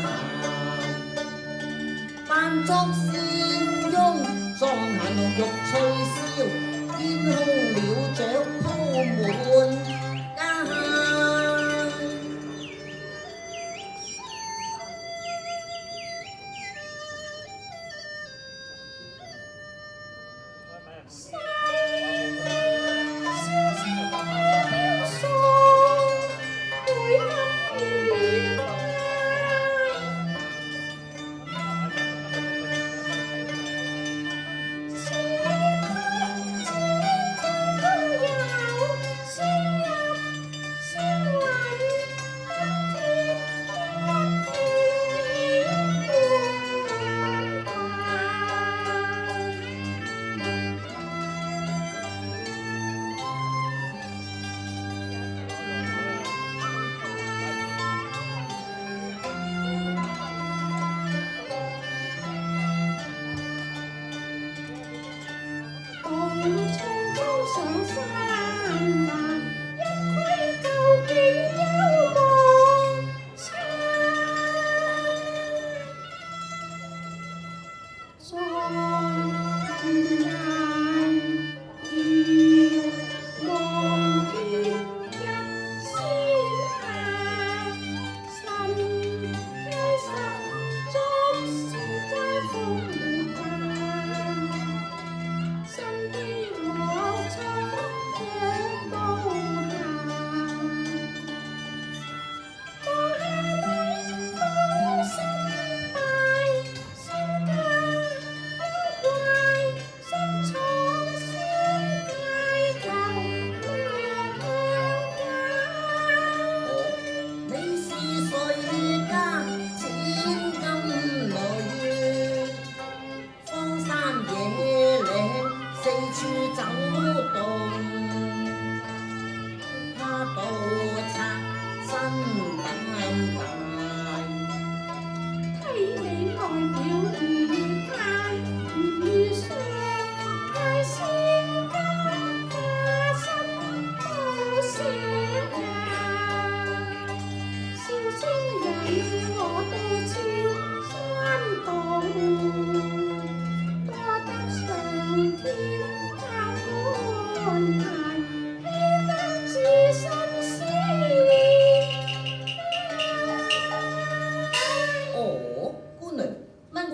行，扮作善翁，裝下濃肉脆燒，煙空了獎鋪滿街。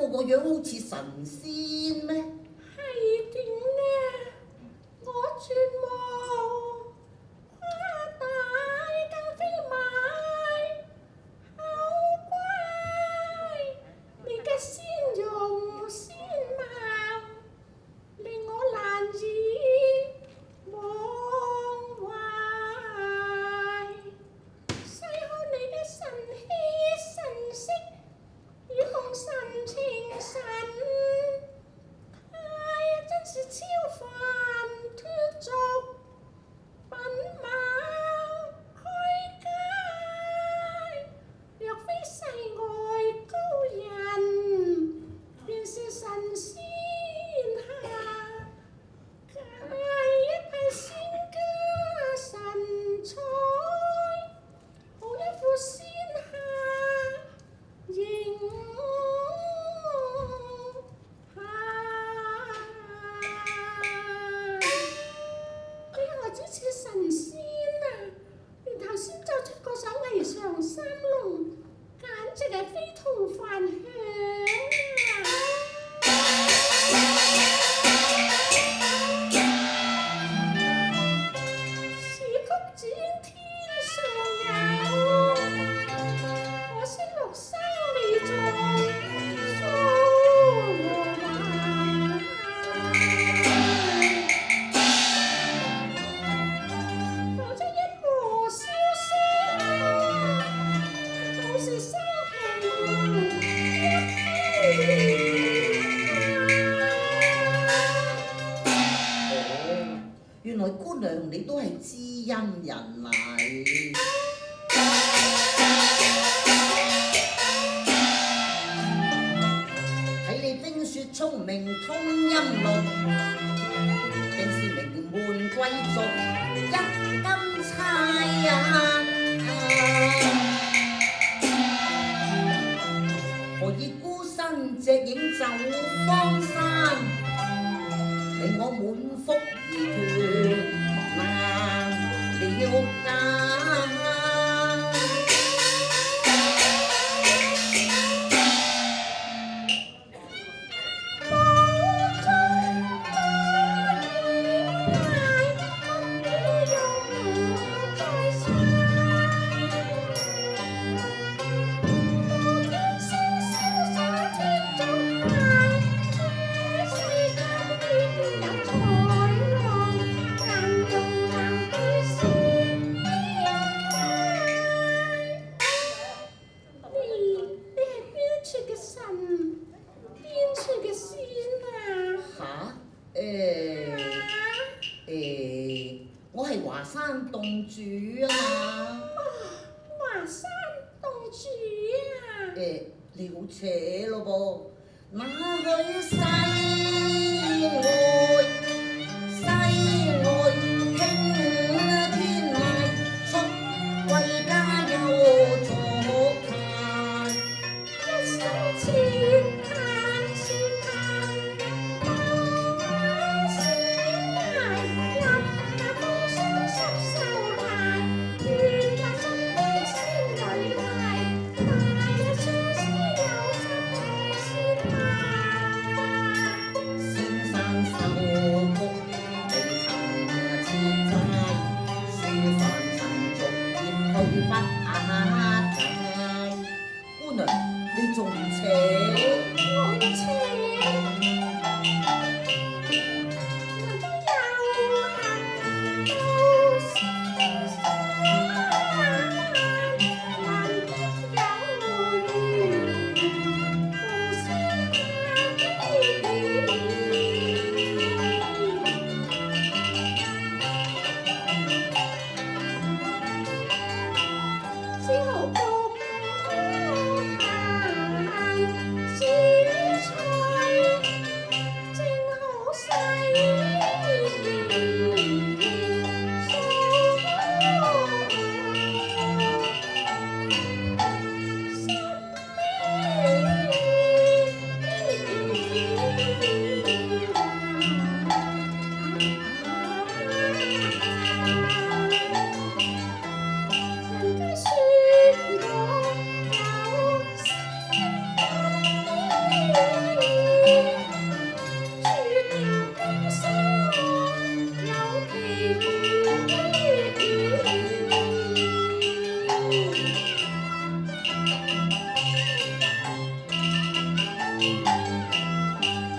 個樣好似神仙咩？係點呢？我絕望，花大更飛埋，好乖，你嘅仙容仙貌令我難以忘懷，細看你嘅神氣神色。如同神情神，哎呀，真是超凡脫俗，品貌虛佳。若非世外高人，便是神仙下，皆一派仙家神采，好一副仙下形。似神仙啊！連頭先奏出嗰首《霓裳三弄》，簡直係非同凡響啊！此曲只應天上有，可惜陸生未在。原來姑娘你都係知恩人嚟，睇你冰雪聰明通音律，定是名門貴族一金釵啊！隻影走荒山，令我滿腹兒團難了解。我係華山洞主啊嘛。華山洞主啊！你好扯咯噃，那去西外傾天涯，出歸家有坐看，一生千盼千盼，望山崖入那風霜濕瘦鞋，願那身邊仙女帶，帶那相思有心去仙下。先生受福未曾切債，書飯曾逐頁去不解。姑娘，你仲唔扯？我扯，我都有行到先生，還必有緣逢先下只好獨歌彈是菜，正好洗人家說我有仙絕了今生有奇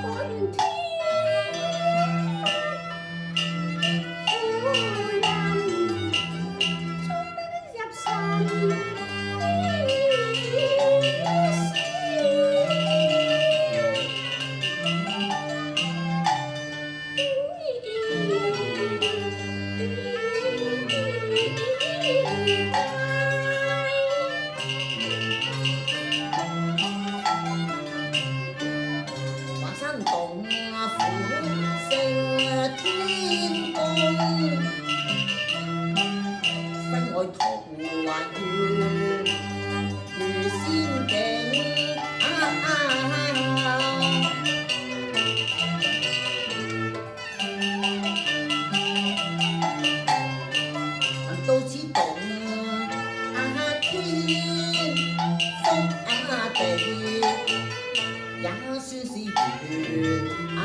果然天不負人，終得入神。華山洞啊，虎勝天宮，西外桃花源，如仙境到此洞天福地，也算是緣分啊！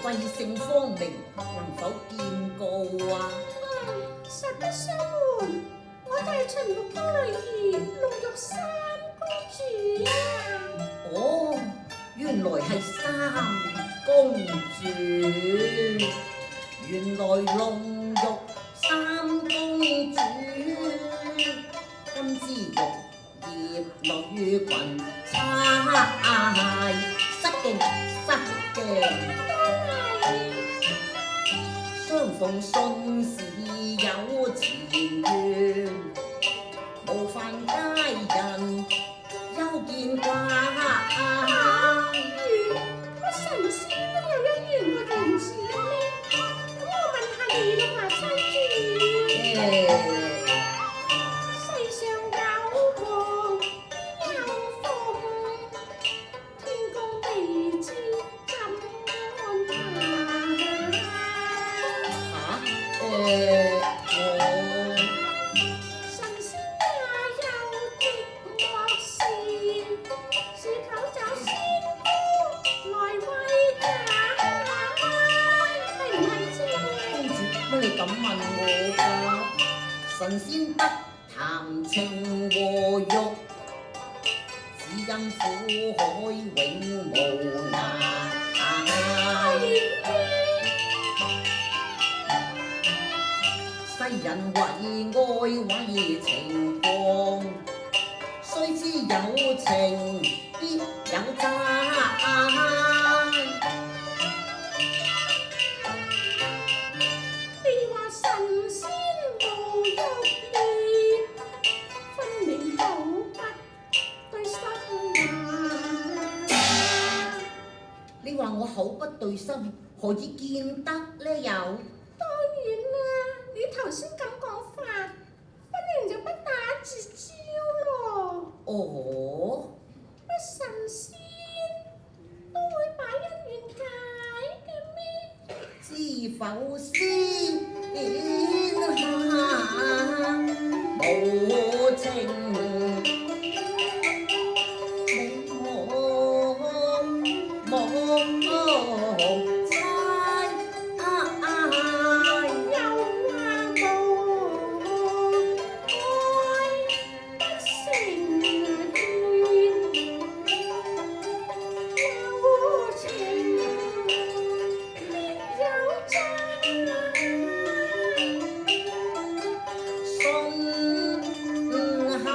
貴姓芳名，能否見告啊？實不相瞞，我就係秦國的女兒陸玉三公主啊！哦，原來係三公主，原來龍玉三公主，今之玉葉落於群，猜失敬失敬。相逢信是有前緣，無犯佳人又見掛。我神仙都有一緣個緣字咩？咁我問下你啦，華山主。世上有王有鳳，天公未知怎安排？神仙也有極樂善，是否找仙姑來慰解？係唔係先？公主乜你咁問我㗎？神仙得談情和玉，只因苦海永無涯。世人為愛為情狂，須知有情必有債。你話神仙無欲念，分明好不對心啊！你話我口不對心，何以見得呢？又當然啦，你頭先咁講法，分明就不打自招咯。哦，乜神仙都會把姻緣解嘅咩？知否先無情，你我無猜。又話無愛不成緣，有情必有債。信口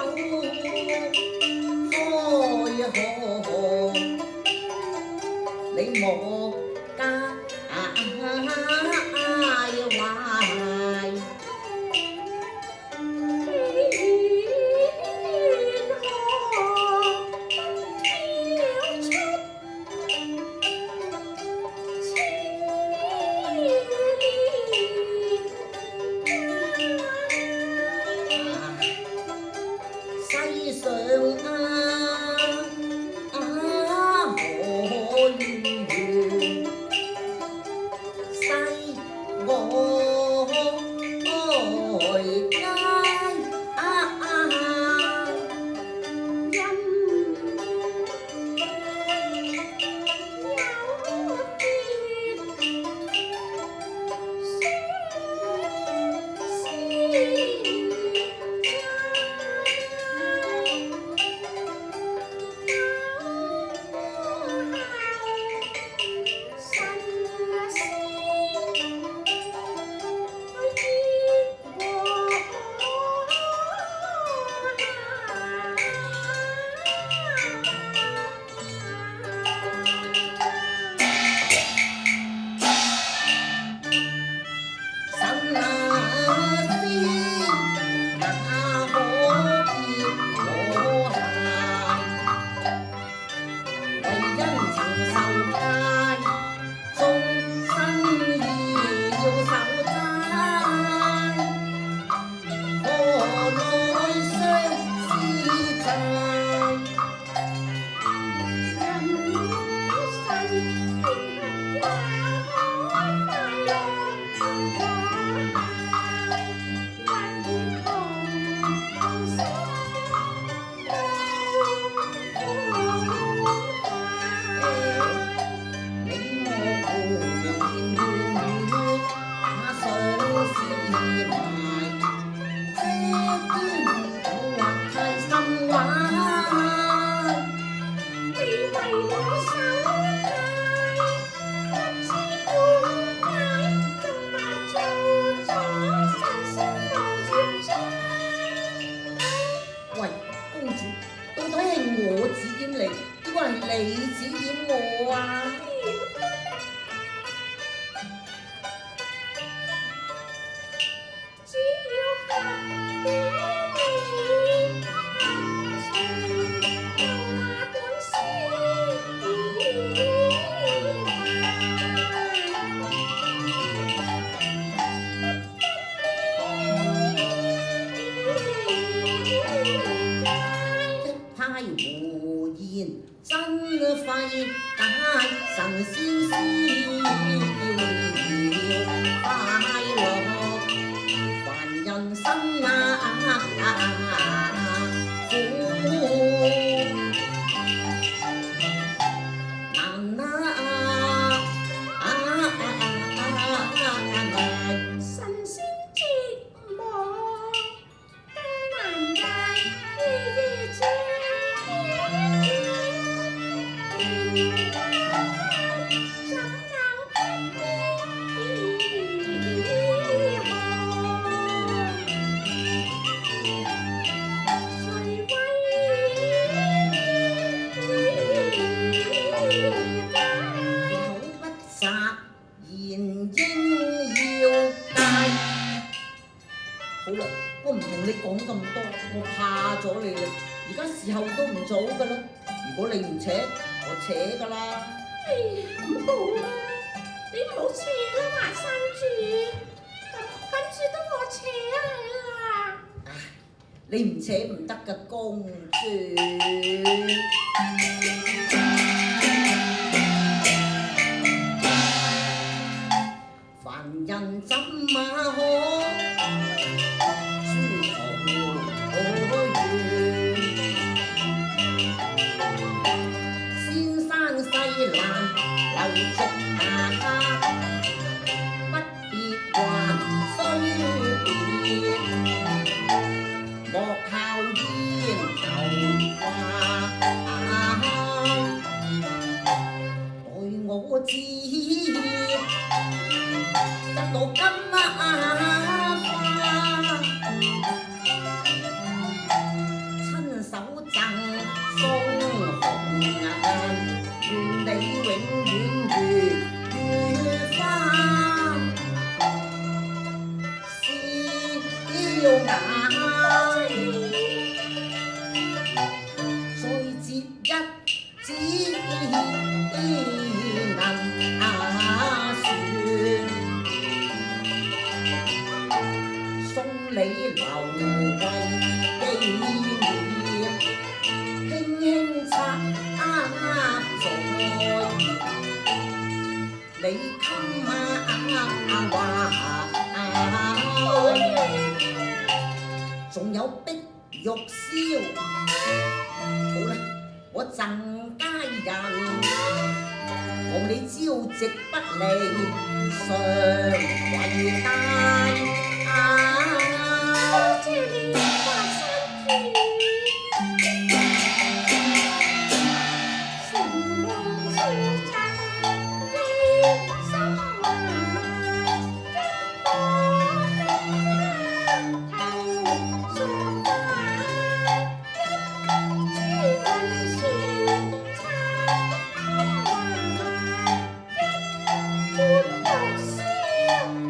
喂，公主，到底係我指點你，抑或係你指點我啊？只要合俾你，哪管是一派胡言真費解，神仙逍遙快樂，凡人生苦難神仙折磨更難捱，日夜怎能好啦，我唔同你講咁多，我怕咗你啦。而家時候都唔早噶啦，如果你唔扯，我扯噶啦。哎呀，唔好啦，你唔好扯啦，華山主，咁住得我扯啦。唉，你唔扯唔得噶，公主。凡人怎麼可？我知得到金花，親手贈送紅顏，願你永遠如花，笑顏。再接一枝送你留為紀念，輕輕插在你襟懷，仲有碧玉簫。好啦，我贈佳人，望你朝夕不離，常為帶。多謝你，華山主。成夢似真，你心懷，讓我頭上花，只問是參華，一碗玉簫從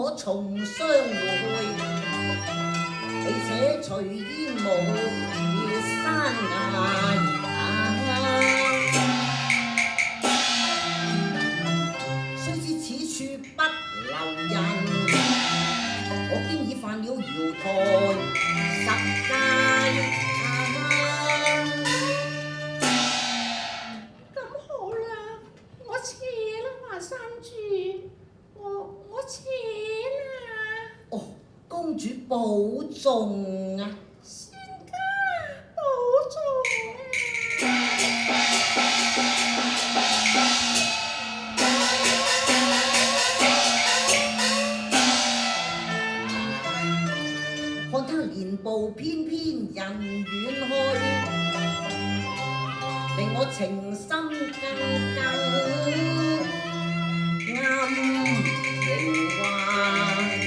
可重相會，你且隨煙霧越山崖。雖知此處不留人，我經已犯了瑤台十戒。咁好啦，我撤啦，華山主，我撤啦。哦，公主保重啊！仙家保重看他連步翩翩人遠去，令我情深更暗凝幻。